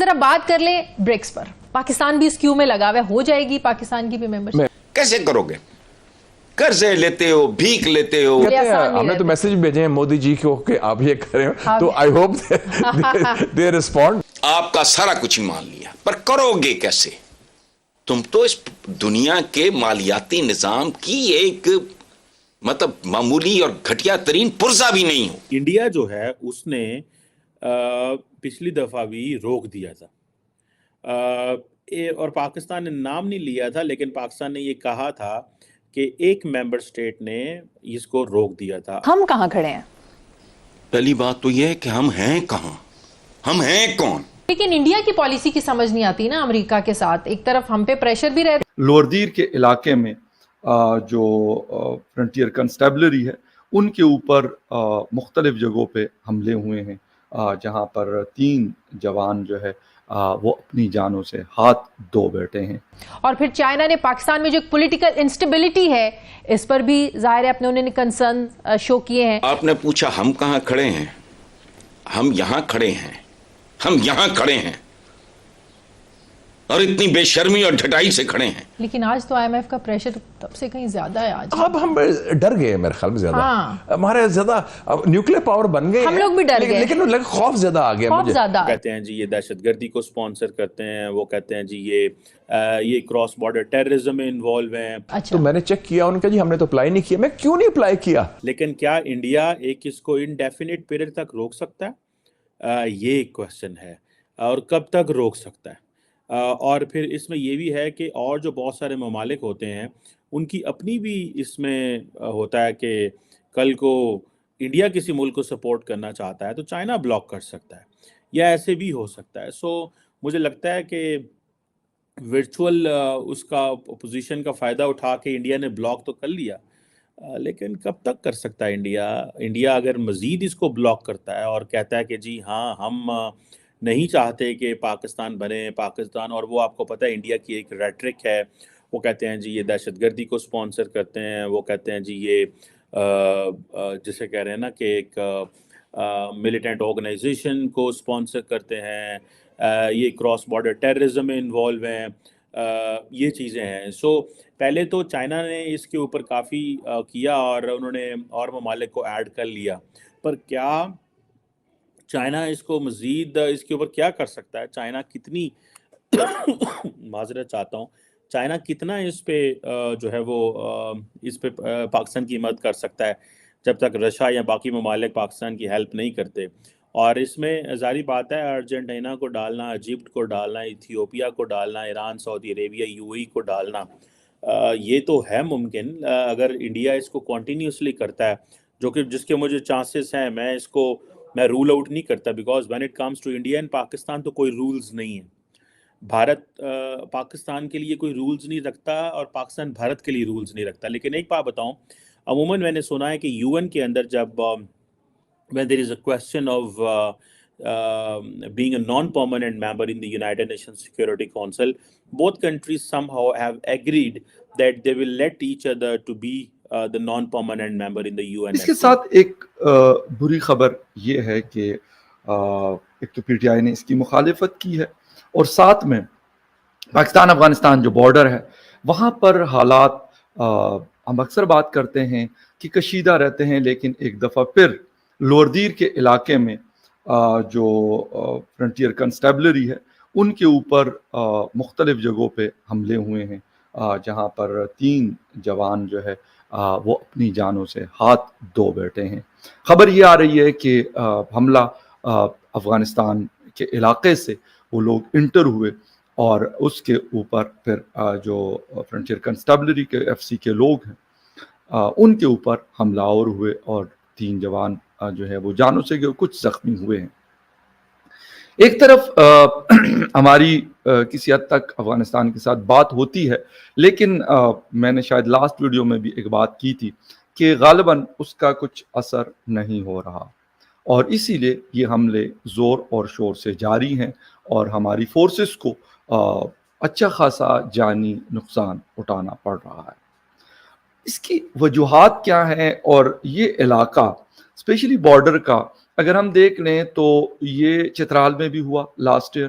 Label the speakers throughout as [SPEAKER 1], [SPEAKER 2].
[SPEAKER 1] ذرا بات کر لیں برکس پر. پاکستان بھی اس کیو میں لگا ہوا ہے, ہو جائے گی پاکستان کی بھی ممبرشپ؟
[SPEAKER 2] کیسے کرو گے؟ قرضے لیتے ہو, بھیک لیتے ہو.
[SPEAKER 3] ہم نے تو میسج بھیجے ہیں مودی جی کو کہ آپ یہ کریں, تو آئی ہوپ دے رسپونڈ.
[SPEAKER 2] آپ کا سارا کچھ ہی مان لیا, پر کرو گے کیسے؟ تم تو اس دنیا کے مالیاتی نظام کی ایک مطلب معمولی اور گھٹیا ترین پرزہ بھی نہیں ہو.
[SPEAKER 4] انڈیا جو ہے اس نے پچھلی دفعہ بھی روک دیا تھا, اور پاکستان نے نام نہیں لیا تھا, لیکن پاکستان نے یہ کہا تھا کہ ایک ممبر سٹیٹ نے اس کو روک دیا تھا.
[SPEAKER 1] ہم کہاں کھڑے ہیں؟
[SPEAKER 2] پہلی بات تو یہ ہے کہ ہم ہیں کہاں, ہم ہیں کون؟
[SPEAKER 1] لیکن انڈیا کی پالیسی کی سمجھ نہیں آتی نا امریکہ کے ساتھ. ایک طرف ہم پہ پریشر بھی رہتا ہے.
[SPEAKER 5] لوور دیر کے علاقے میں جو فرنٹیئر کنسٹیبلری ہے ان کے اوپر مختلف جگہوں پہ حملے ہوئے ہیں, جہاں پر 3 جوان جو ہے وہ اپنی جانوں سے ہاتھ دھو بیٹھے ہیں.
[SPEAKER 1] اور پھر چائنا نے پاکستان میں جو پولیٹیکل انسٹیبلٹی ہے اس پر بھی ظاہر ہے اپنے انہوں نے کنسرن شو کیے ہیں.
[SPEAKER 2] آپ نے پوچھا ہم کہاں کھڑے ہیں, ہم یہاں کھڑے ہیں, ہم یہاں کھڑے ہیں, اور اتنی بے شرمی اور ڈھٹائی سے کھڑے ہیں.
[SPEAKER 1] لیکن آج تو آئی ایم ایف کا پریشر تب سے کہیں زیادہ ہے. آج
[SPEAKER 3] اب ہم ڈر گئے میرے خیال میں زیادہ, ہمارے زیادہ نیوکلیر پاور بن گئے,
[SPEAKER 1] ہم لوگ بھی ڈر گئے,
[SPEAKER 3] لیکن خوف زیادہ آ گیا مجھے.
[SPEAKER 4] کہتے ہیں جی یہ دہشت گردی کو سپانسر کرتے ہیں, وہ کہتے ہیں جی یہ کراس بارڈر ٹیررزم میں انوالو ہیں.
[SPEAKER 3] تو میں نے چیک کیا ان کا, جی ہم نے تو اپلائی نہیں کیا. میں کیوں نہیں اپلائی کیا؟
[SPEAKER 4] لیکن کیا انڈیا ایک اس کو انڈیفینٹ پیریڈ تک روک سکتا ہے؟ یہ ایک کوشچن ہے, اور کب تک روک سکتا ہے. اور پھر اس میں یہ بھی ہے کہ اور جو بہت سارے ممالک ہوتے ہیں ان کی اپنی بھی اس میں ہوتا ہے کہ کل کو انڈیا کسی ملک کو سپورٹ کرنا چاہتا ہے تو چائنا بلاک کر سکتا ہے, یا ایسے بھی ہو سکتا ہے. سو مجھے لگتا ہے کہ ورچوئل اس کا اپوزیشن کا فائدہ اٹھا کے انڈیا نے بلاک تو کر لیا, لیکن کب تک کر سکتا ہے انڈیا اگر مزید اس کو بلاک کرتا ہے اور کہتا ہے کہ جی ہاں ہم نہیں چاہتے کہ پاکستان بنے پاکستان. اور وہ آپ کو پتہ ہے انڈیا کی ایک ریٹرک ہے, وہ کہتے ہیں جی یہ دہشت گردی کو سپانسر کرتے ہیں, وہ کہتے ہیں جی یہ جسے کہہ رہے ہیں نا کہ ایک ملیٹنٹ آرگنائزیشن کو سپانسر کرتے ہیں, یہ کراس بارڈر ٹیررزم میں انوالو ہیں, یہ چیزیں ہیں. سو پہلے تو چائنا نے اس کے اوپر کافی کیا اور انہوں نے اور ممالک کو ایڈ کر لیا, پر کیا چائنا اس کو مزید اس کے اوپر کیا کر سکتا ہے؟ چائنا کتنی معذرت چاہتا ہوں, چائنا کتنا اس پہ جو ہے وہ اس پہ پاکستان کی مدد کر سکتا ہے جب تک رشیا یا باقی ممالک پاکستان کی ہیلپ نہیں کرتے. اور اس میں ظاہری بات ہے ارجنٹینا کو ڈالنا, ایجپٹ کو ڈالنا, ایتھیوپیا کو ڈالنا, ایران, سعودی عربیہ, یو اے ای کو ڈالنا, یہ تو ہے ممکن اگر انڈیا اس کو کنٹینیوسلی کرتا ہے, جو کہ جس کے مجھے چانسز ہیں. میں رول آؤٹ نہیں کرتا, because when it comes to India and Pakistan تو کوئی رولز نہیں ہیں. بھارت پاکستان کے لیے کوئی رولز نہیں رکھتا اور پاکستان بھارت کے لیے رولز نہیں رکھتا. لیکن ایک بات بتاؤں, عموماً میں نے سنا ہے کہ یو این کے اندر جب when there is a question of being a non-permanent member in the United Nations Security Council, both countries somehow have agreed that they will let each other to be the non-permanent member in the UN.
[SPEAKER 5] اس کے ساتھ ایک بری خبر یہ ہے کہ ایک تو پی ٹی آئی نے اس کی مخالفت کی ہے, اور ساتھ میں پاکستان افغانستان جو بارڈر ہے وہاں پر حالات ہم اکثر بات کرتے ہیں کہ کشیدہ رہتے ہیں, لیکن ایک دفعہ پھر لوور دیر کے علاقے میں جو فرنٹیئر کنسٹیبلری ہے ان کے اوپر مختلف جگہوں پہ حملے ہوئے ہیں, جہاں پر 3 جوان جو ہے وہ اپنی جانوں سے ہاتھ دھو بیٹھے ہیں. خبر یہ آ رہی ہے کہ حملہ افغانستان کے علاقے سے وہ لوگ انٹر ہوئے اور اس کے اوپر پھر جو فرنٹیئر کنسٹیبلری کے ایف سی کے لوگ ہیں ان کے اوپر حملہ آور ہوئے اور 3 جوان جو ہے وہ جانوں سے کچھ زخمی ہوئے ہیں. ایک طرف ہماری کسی حد تک افغانستان کے ساتھ بات ہوتی ہے, لیکن میں نے شاید لاسٹ ویڈیو میں بھی ایک بات کی تھی کہ غالباً اس کا کچھ اثر نہیں ہو رہا, اور اسی لیے یہ حملے زور اور شور سے جاری ہیں اور ہماری فورسز کو اچھا خاصا جانی نقصان اٹھانا پڑ رہا ہے. اس کی وجوہات کیا ہیں؟ اور یہ علاقہ اسپیشلی بارڈر کا اگر ہم دیکھ لیں تو یہ چترال میں بھی ہوا لاسٹ ایئر,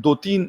[SPEAKER 5] 2-3